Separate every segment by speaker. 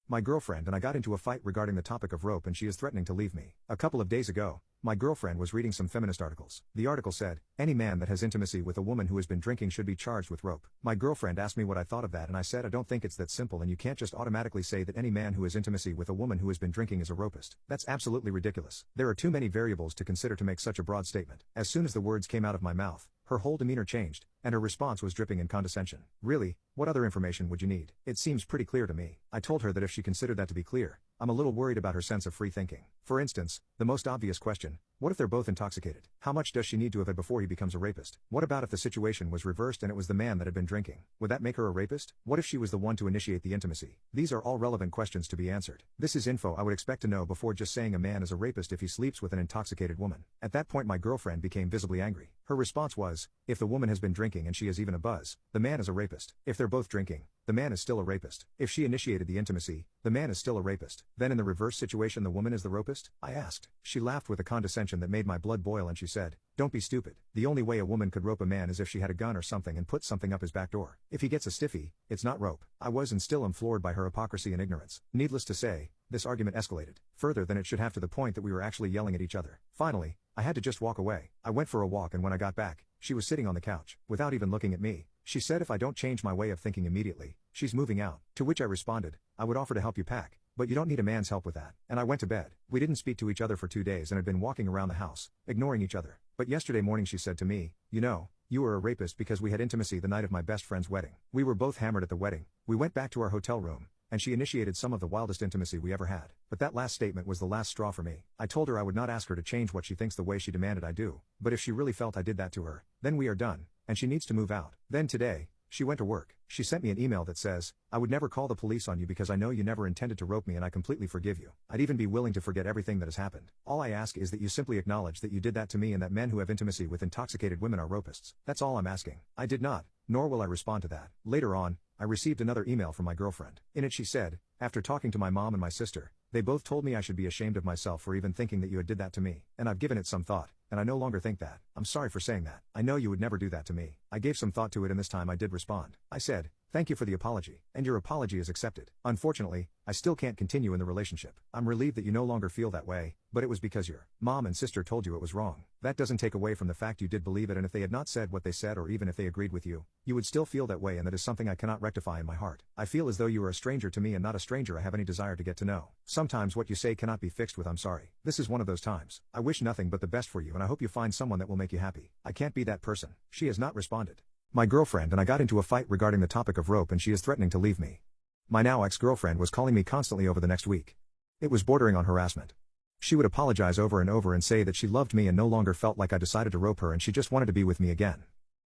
Speaker 1: My girlfriend and I got into a fight regarding the topic of rope and she is threatening to leave me. A couple of days ago, my girlfriend was reading some feminist articles. The article said, any man that has intimacy with a woman who has been drinking should be charged with rope. My girlfriend asked me what I thought of that and I said I don't think it's that simple and you can't just automatically say that any man who has intimacy with a woman who has been drinking is a rapist. That's absolutely ridiculous. There are too many variables to consider to make such a broad statement. As soon as the words came out of my mouth, her whole demeanor changed, and her response was dripping in condescension. Really, what other information would you need? It seems pretty clear to me. I told her that if she considered that to be clear, I'm a little worried about her sense of free thinking. For instance, the most obvious question, what if they're both intoxicated? How much does she need to have had before he becomes a rapist? What about if the situation was reversed and it was the man that had been drinking? Would that make her a rapist? What if she was the one to initiate the intimacy? These are all relevant questions to be answered. This is info I would expect to know before just saying a man is a rapist if he sleeps with an intoxicated woman. At that point my girlfriend became visibly angry. Her response was, if the woman has been drinking and she has even a buzz, the man is a rapist. If they're both drinking, the man is still a rapist. If she initiated the intimacy, the man is still a rapist. Then in the reverse situation the woman is the rapist? I asked. She laughed with a condescension that made my blood boil and she said, don't be stupid. The only way a woman could rope a man is if she had a gun or something and put something up his back door. If he gets a stiffy, it's not rope. I was and still am floored by her hypocrisy and ignorance. Needless to say, this argument escalated further than it should have to the point that we were actually yelling at each other. Finally, I had to just walk away. I went for a walk and when I got back, she was sitting on the couch. Without even looking at me, she said if I don't change my way of thinking immediately, she's moving out. To which I responded, I would offer to help you pack, but you don't need a man's help with that. And I went to bed. We didn't speak to each other for 2 days and had been walking around the house, ignoring each other. But yesterday morning she said to me, you know, you were a rapist because we had intimacy the night of my best friend's wedding. We were both hammered at the wedding. We went back to our hotel room, and she initiated some of the wildest intimacy we ever had. But that last statement was the last straw for me. I told her I would not ask her to change what she thinks the way she demanded I do, but if she really felt I did that to her, then we are done, and she needs to move out. Then today, she went to work. She sent me an email that says, I would never call the police on you because I know you never intended to rope me and I completely forgive you. I'd even be willing to forget everything that has happened. All I ask is that you simply acknowledge that you did that to me and that men who have intimacy with intoxicated women are rapists. That's all I'm asking. I did not, nor will I respond to that. Later on, I received another email from my girlfriend. In it she said, after talking to my mom and my sister, they both told me I should be ashamed of myself for even thinking that you had did that to me, and I've given it some thought, and I no longer think that. I'm sorry for saying that. I know you would never do that to me. I gave some thought to it and this time I did respond. I said, thank you for the apology, and your apology is accepted. Unfortunately, I still can't continue in the relationship. I'm relieved that you no longer feel that way, but it was because your mom and sister told you it was wrong. That doesn't take away from the fact you did believe it, and if they had not said what they said or even if they agreed with you, you would still feel that way, and that is something I cannot rectify in my heart. I feel as though you are a stranger to me and not a stranger I have any desire to get to know. Sometimes what you say cannot be fixed with I'm sorry. This is one of those times. I wish nothing but the best for you and I hope you find someone that will make you happy. I can't be that person. She has not responded. My girlfriend and I got into a fight regarding the topic of rope and she is threatening to leave me. My now ex-girlfriend was calling me constantly over the next week. It was bordering on harassment. She would apologize over and over and say that she loved me and no longer felt like I decided to rope her and she just wanted to be with me again.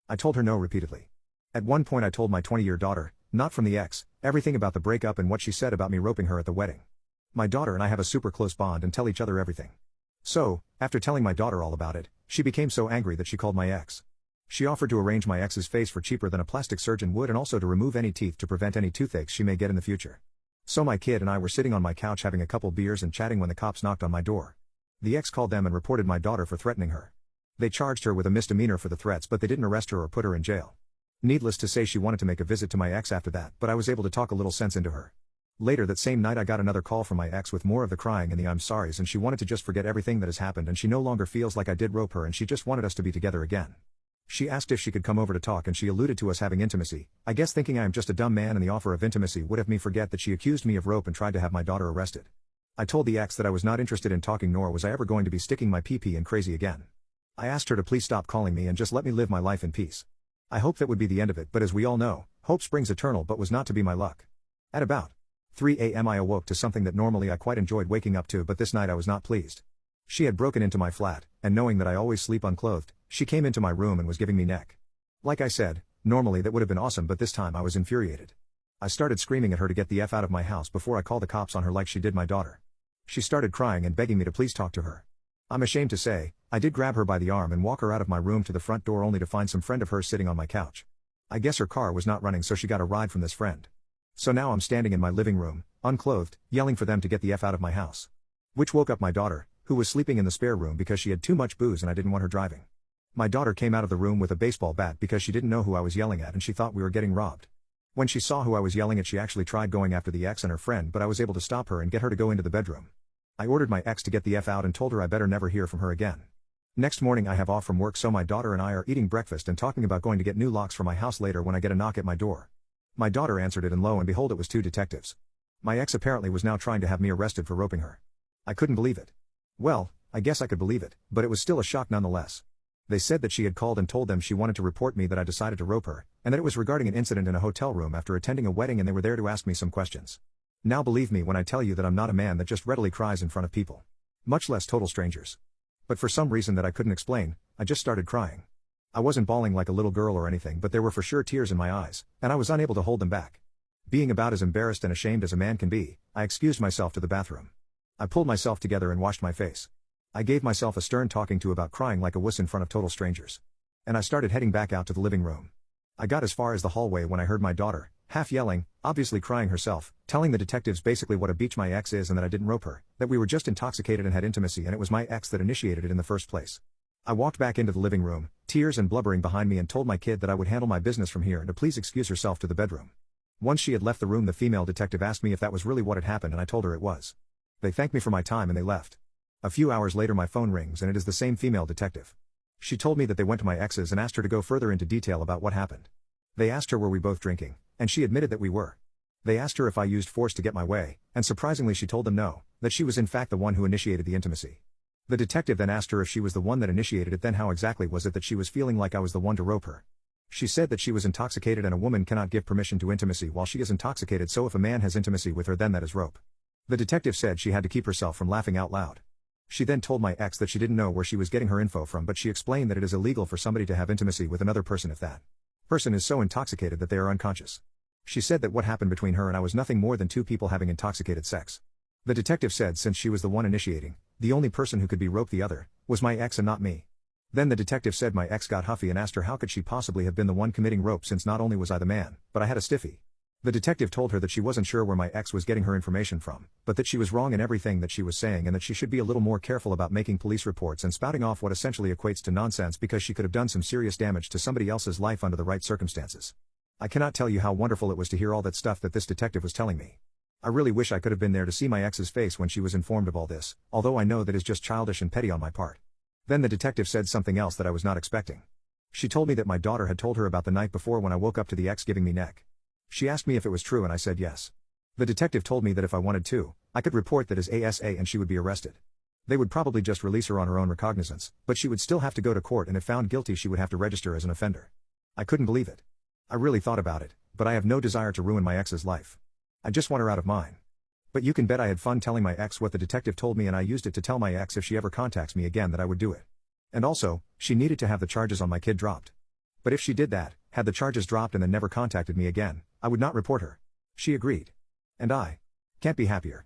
Speaker 1: I told her no repeatedly. At one point I told my 20-year daughter, not from the ex, everything about the breakup and what she said about me roping her at the wedding. My daughter and I have a super close bond and tell each other everything. So, after telling my daughter all about it, she became so angry that she called my ex. She offered to arrange my ex's face for cheaper than a plastic surgeon would and also to remove any teeth to prevent any toothaches she may get in the future. So my kid and I were sitting on my couch having a couple beers and chatting when the cops knocked on my door. The ex called them and reported my daughter for threatening her. They charged her with a misdemeanor for the threats but they didn't arrest her or put her in jail. Needless to say she wanted to make a visit to my ex after that, but I was able to talk a little sense into her. Later that same night I got another call from my ex with more of the crying and the I'm sorries and she wanted to just forget everything that has happened and she no longer feels like I did rope her and she just wanted us to be together again. She asked if she could come over to talk and she alluded to us having intimacy, I guess thinking I am just a dumb man and the offer of intimacy would have me forget that she accused me of rope and tried to have my daughter arrested. I told the ex that I was not interested in talking nor was I ever going to be sticking my pee-pee in crazy again. I asked her to please stop calling me and just let me live my life in peace. I hoped that would be the end of it but as we all know, hope springs eternal but was not to be my luck. At about 3 a.m. I awoke to something that normally I quite enjoyed waking up to but this night I was not pleased. She had broken into my flat, and knowing that I always sleep unclothed, she came into my room and was giving me neck. Like I said, normally that would have been awesome but this time I was infuriated. I started screaming at her to get the F out of my house before I called the cops on her like she did my daughter. She started crying and begging me to please talk to her. I'm ashamed to say, I did grab her by the arm and walk her out of my room to the front door only to find some friend of hers sitting on my couch. I guess her car was not running so she got a ride from this friend. So now I'm standing in my living room, unclothed, yelling for them to get the F out of my house. Which woke up my daughter, who was sleeping in the spare room because she had too much booze and I didn't want her driving. My daughter came out of the room with a baseball bat because she didn't know who I was yelling at and she thought we were getting robbed. When she saw who I was yelling at, she actually tried going after the ex and her friend, but I was able to stop her and get her to go into the bedroom. I ordered my ex to get the F out and told her I better never hear from her again. Next morning I have off from work, so my daughter and I are eating breakfast and talking about going to get new locks for my house later when I get a knock at my door. My daughter answered it, and lo and behold, it was two detectives. My ex apparently was now trying to have me arrested for roping her. I couldn't believe it. Well, I guess I could believe it, but it was still a shock nonetheless. They said that she had called and told them she wanted to report me, that I decided to rope her, and that it was regarding an incident in a hotel room after attending a wedding, and they were there to ask me some questions. Now believe me when I tell you that I'm not a man that just readily cries in front of people. Much less total strangers. But for some reason that I couldn't explain, I just started crying. I wasn't bawling like a little girl or anything, but there were for sure tears in my eyes, and I was unable to hold them back. Being about as embarrassed and ashamed as a man can be, I excused myself to the bathroom. I pulled myself together and washed my face. I gave myself a stern talking to about crying like a wuss in front of total strangers. And I started heading back out to the living room. I got as far as the hallway when I heard my daughter, half yelling, obviously crying herself, telling the detectives basically what a beach my ex is and that I didn't rope her, that we were just intoxicated and had intimacy, and it was my ex that initiated it in the first place. I walked back into the living room, tears and blubbering behind me, and told my kid that I would handle my business from here and to please excuse herself to the bedroom. Once she had left the room, the female detective asked me if that was really what had happened, and I told her it was. They thanked me for my time and they left. A few hours later my phone rings and it is the same female detective. She told me that they went to my ex's and asked her to go further into detail about what happened. They asked her were we both drinking, and she admitted that we were. They asked her if I used force to get my way, and surprisingly she told them no, that she was in fact the one who initiated the intimacy. The detective then asked her if she was the one that initiated it, then how exactly was it that she was feeling like I was the one to rope her. She said that she was intoxicated and a woman cannot give permission to intimacy while she is intoxicated, so if a man has intimacy with her then that is rope. The detective said she had to keep herself from laughing out loud. She then told my ex that she didn't know where she was getting her info from, but she explained that it is illegal for somebody to have intimacy with another person if that person is so intoxicated that they are unconscious. She said that what happened between her and I was nothing more than two people having intoxicated sex. The detective said since she was the one initiating, the only person who could be roped the other was my ex and not me. Then the detective said my ex got huffy and asked her how could she possibly have been the one committing rope since not only was I the man, but I had a stiffy. The detective told her that she wasn't sure where my ex was getting her information from, but that she was wrong in everything that she was saying and that she should be a little more careful about making police reports and spouting off what essentially equates to nonsense, because she could have done some serious damage to somebody else's life under the right circumstances. I cannot tell you how wonderful it was to hear all that stuff that this detective was telling me. I really wish I could have been there to see my ex's face when she was informed of all this, although I know that is just childish and petty on my part. Then the detective said something else that I was not expecting. She told me that my daughter had told her about the night before when I woke up to the ex giving me neck. She asked me if it was true and I said yes. The detective told me that if I wanted to, I could report that as ASA and she would be arrested. They would probably just release her on her own recognizance, but she would still have to go to court, and if found guilty she would have to register as an offender. I couldn't believe it. I really thought about it, but I have no desire to ruin my ex's life. I just want her out of mine. But you can bet I had fun telling my ex what the detective told me, and I used it to tell my ex if she ever contacts me again that I would do it. And also, she needed to have the charges on my kid dropped. But if she did that, had the charges dropped and then never contacted me again, I would not report her. She agreed. And I can't be happier.